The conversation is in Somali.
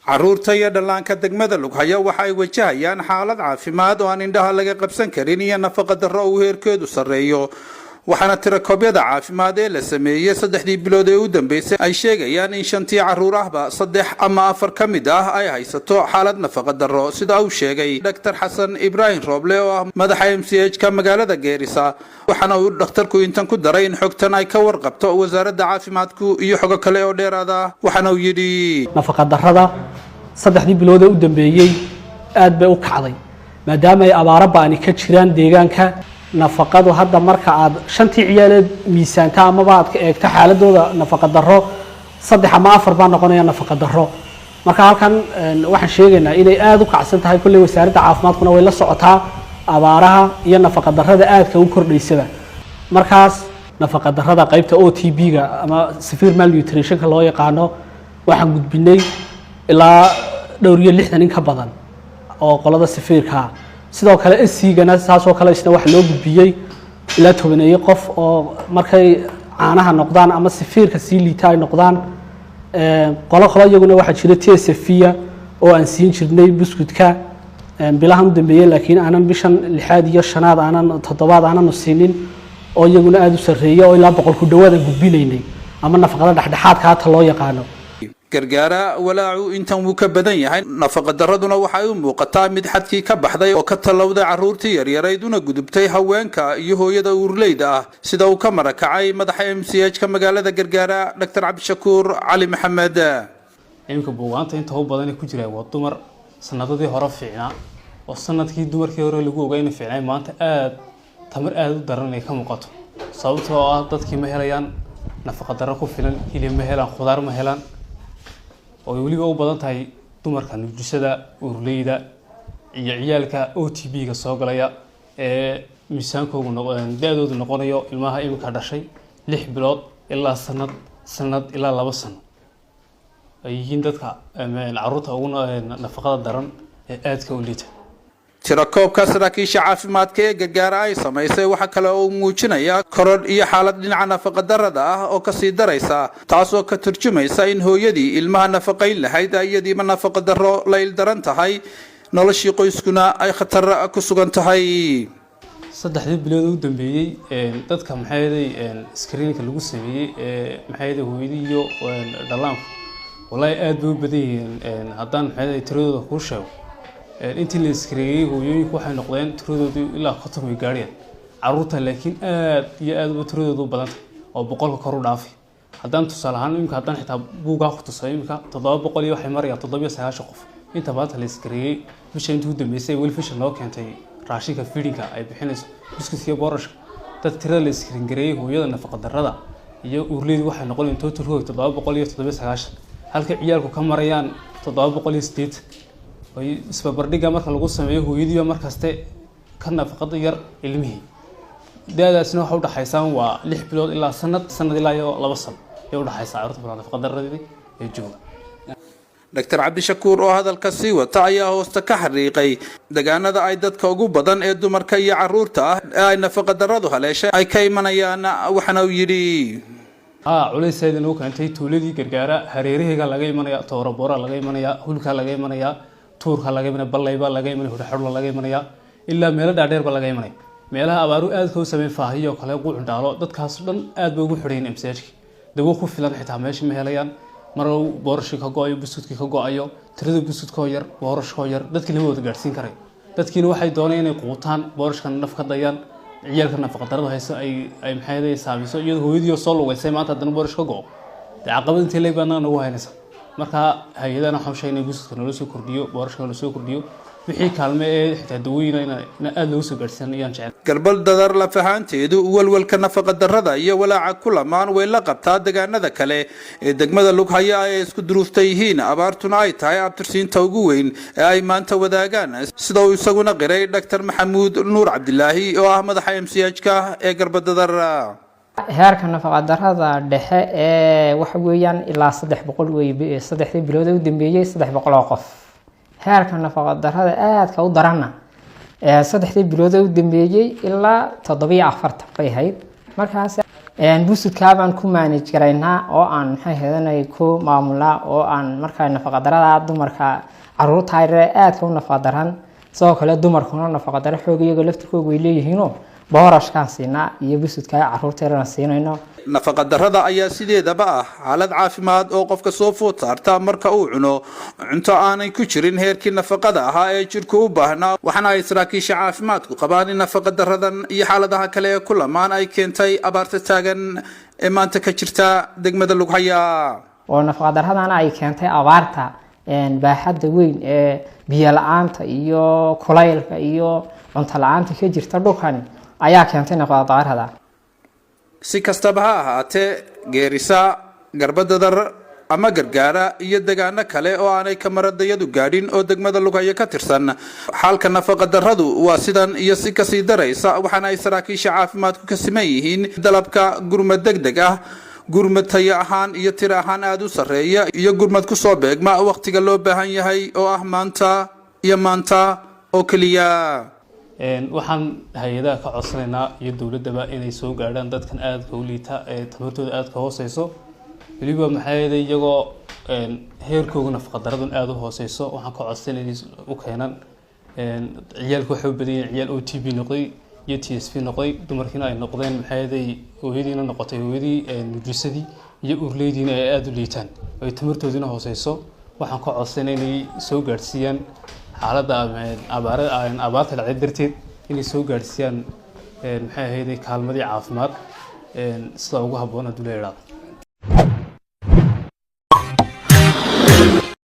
caruurta iyo dhallaanka degmada Lughaya waxa ay wajahayaan xaalad caafimaad oo aan indhaha laga qabsan karin iyo nafaqo darro uu heerkeedu sareeyo waxaana tirakoobyada caafimaad ee la sameeyay 3 bilood ee u dambeysay ay sheegayaan in 5 caruur ahba 3 ama 4 kamid ah ay haysato xaalad nafaqo darro sida uu sheegay Dr. Xasan Ibrahim Roble oo ah madaxa MCH ka magaalada Geerisa waxaana uu dhakhtarku intan ku daray in xogtan ay ka warqabto wasaaradda caafimaadku iyo xogo kale oo dheeraad ah waxaana uu yiri nafaqo darrada 3 bilood ee u dambeeyay aad bay u kacday maadaama ay abaaro baani ka jiraan deegaanka nafaqadu hadda marka aad 5 ciyaaleed miisaanta ama baad ka eegto xaaladooda nafaqo darro 3 ama 4 baa noqonaya nafaqo darro marka halkan waxaan sheegaynaa inay aad u kacsan tahay kulli wasaaradda caafimaadkuna way la socotaa abaaraha iyo nafaqo darrada aadka u kordhaysada markaas nafaqo darrada qaybta OTB-ga ama severe malnutrition-ka loo yaqaano waxaan gudbinay ilaa dhowr iyo 60 in ka badan oo qolada safiirka sidoo kale SC-gana saasoo kale isna wax loo gudbiyay ilaa 10 qof oo markay caanaha noqdaan ama safiirka si liita ay noqdaan qolo iyaguna waxa jira TSF-ya oo aan siin jirnay buskudka bilahan u dambeeyay laakiin aanan bishan 6 iyo 5 aanan 7 aanan siinin oo iyaguna aad u sareeyo oo ilaa 100 ku dhawaad gudbinaynay ama nafaqada dhaxdhaxaadka ta loo yaqaano gargaara walaacu intan uu ka badan yahay nafaqo darraduna waxa ay u muuqataa mid xadkii ka baxday oo ka talowday caruurtii yaryarayd una gudubtay haweenka iyo hooyada uurleyda ah sida uu ka marakacay madaxa MCH ka magaalada Gargaara Dr. Cabdishakuur Cali Maxamed imka buugaanta inta u badan ku jira waa dumar sanadadii hore fiicnaa oo sanadkii dumarkii hore lagu ogayn fiicnay maanta aad tamar aad u daran ay ka muuqato sababtoo ah dadkii ma helayaan nafaqo darro ku filan hilib ma helaan khudaar ma helaan oo waliba u badan tahay dumarka nujisada uurleyda iyo ciyaalka OTB-ga soo galaya ee miisaankoodu daadoodu noqonayo ilmaha imka dhashay 6 bilood ilaa sanad ilaa 2 sano ay yihiin dadka caruurta ugu nafaqada daran ee aadka u liita tirakoobka saraakiisha caafimaadka ee gargaara ay samaysay waxa kale oo muujinaya korodh iyo xaalad dhinaca nafaqo darrada ah oo ka sii daraysa taasoo ka turjumaysa in hooyadii ilmaha nafaqayn lahayd iyadii ma nafaqo darro la ildaran tahay noloshii qoyskuna ay khatar ku sugan tahay 3 bilood u dambeeyay dadka maxay screening lagu sameeyay maxay hooyadii iyo dhallaanku wallahi aad bay u badan yihiin haddaan maxay tiradooda ku sheego intii la iskreeyay hooyooyinku waxay noqdeen tiradoodu ilaa 50 gaariyeen caruurta laakiin aad iyo aad u tiradoodu badan oo 100 kor u dhaafay haddaan tusaale ahaan imka haddaan xitaa buugaa ku tusay imka 700 iyo waxay marayaan 790 qof inta baad la iskreeyay bisha intii u dambeysay wali fishan loo keentay raashinka feedingka ay bixinayso biskudka boorashka dad tirada la iskrin gareeyay hooyada nafaqo darrada iyo uurleydu waxay noqonayaan total 790 halka ciyaalku ka marayaan 780 way isbarbardhiga marka lagu sameeyo hooyadiiba markaste ka nafaqada yar ilmihi daadaasna waxa u dhaxaysan waa 6 bilood ilaa sanad ilaa 2 sano ee u dhaxaysa caruurta nafaqada darradii ee jooga Dr. Cabdishakuur oo hadalka sii wata ayaa hoosta ka xariiqay deegaanada ay dadka ugu badan ee dumarka iyo caruurta ah ay nafaqo darradu haleeshay ay ka imanayaan waxana uu yiri culayseedana uu keentay tuuladii Gargaara hareerihiga laga imanaya Tooroboora laga imanaya hulka laga imanaya tuurka laga imanaya ballayba laga imanaya hudhaxul laga imanaya ilaa meelo dhaadheer ba laga imanaya meelaha abaaru aad ka sameey faahiyo kale ugu cundaalo dadkaas dhan aad bay ugu xireen MCH dawo ku filan xitaa meesha ma helayaan maroo boorashka ka go'ayo biskudka ka go'ayo tirada biskudka yar boorashka yar dadkii lama wada gaarsiin karay dadkiina waxay doonayeen inay quutaan boorashkan nafka dayaan ciyaalka nafaqo darrada hayso ay maxay saamiso iyadoo hooyadii soo lugaysay maanta haddana boorashka go'o caqabad intii leeyahay nagu haynaysa marka hay'adana waxaan sheegnay biskudka nala soo kordhiyo boorashka nala soo kordhiyo wixii kaalme ee xitaa dawooyina aad loo soo gaarsiinayaan jecel garbal dadar la fahanteedu walwalka nafaqo darrada iyo walaaca kulamaan way la qabtaa deegaanada kale ee degmada Lughaya ay isku duruuftay yihiin abaartuna ay tahay abtirsiinta ugu weyn ee ay maanta wadaagaan sida uu isaguna qiray Dr. Maxamuud Nuur Cabdilaahi oo ah madaxa MCH-ka ee garbadadar heerka nafaqo darrada dhexe ee waxa weeyaan ilaa 300 way 3 bilood u dambeeyay 300 qof heerka nafaqo darrada aad ka u darana saddexdii bilood u dambeeyay ilaa 740 bay ahayd markaas busudka baan ku manage garaynaa oo aan maxay heedanay ku maamulaa oo aan markaa nafaqa darada dumarka caruurta aad ka nafaqa daran sidoo kale dumarkuna nafaqa daro xoog iyaga laftirkooda way leeyihiin boorashkan siinaa iyo busudka caruurteena siinayno nafaqa darada ayaa sideedaba ah xaalad caafimaad oo qofka soo food saarta marka uu cuno cunto aanay ku jirin heerkii nafaqada ahaa ee jirku u baahnaa waxaana ay saraakiisha caafimaadku qabaan in nafaqa daradan iyo xaaladaha kale ee ku lamaan ay keentay abaarta taagan ee maanta ka jirta degmada Lughaya oo nafaqa daradana ay keentay abaarta baaxadda weyn ee biyo la'aanta iyo kulaylka iyo cunto la'aanta ka jirta dhulkan ayaa keentay nafaqa darada si kastaba ha ahaatee geerisa garbadadar ama gargaara iyo deegaano kale oo aanay kamaradayadu gaadhin oo degmada Lughaya ka tirsan xalka nafaqa daradu waa sidan iyo si ka sii daraysa waxaana ay saraakiisha caafimaadku ka siman yihiin dalabka gurmad degdeg ah gurmad tayo ahaan iyo tiro ahaan aad u sareeya iyo gurmad ku soo beegma waqtiga loo baahan yahay oo ah maanta oo kaliya waxaan hay'adaha ka codsanaynaa iyo dawladaba inay soo gaadhaan dadkan aad ka liita ee tamartooda aad ka hooseyso waliba maxay iyagoo heerkooda nafaqa daradu aad u hooseyso waxaan ka codsanaynaa u keenan ciyaalku waxay u badan yihiin ciyaal OTB noqday iyo TSP noqday dumarkiina ay noqdeen maxay hooyadiina noqotay hooyadii nujisadii iyo urleydiina ay aad u liitaan ay tamartoodina hooseyso waxaan ka codsanaynaa soo gaarsiiyaan xaaladda abaarta dhacday darteed inay soo gaarsiiyaan maxay ahayd kaalmadii caafimaad sida ugu habboon haddii la yiraahdo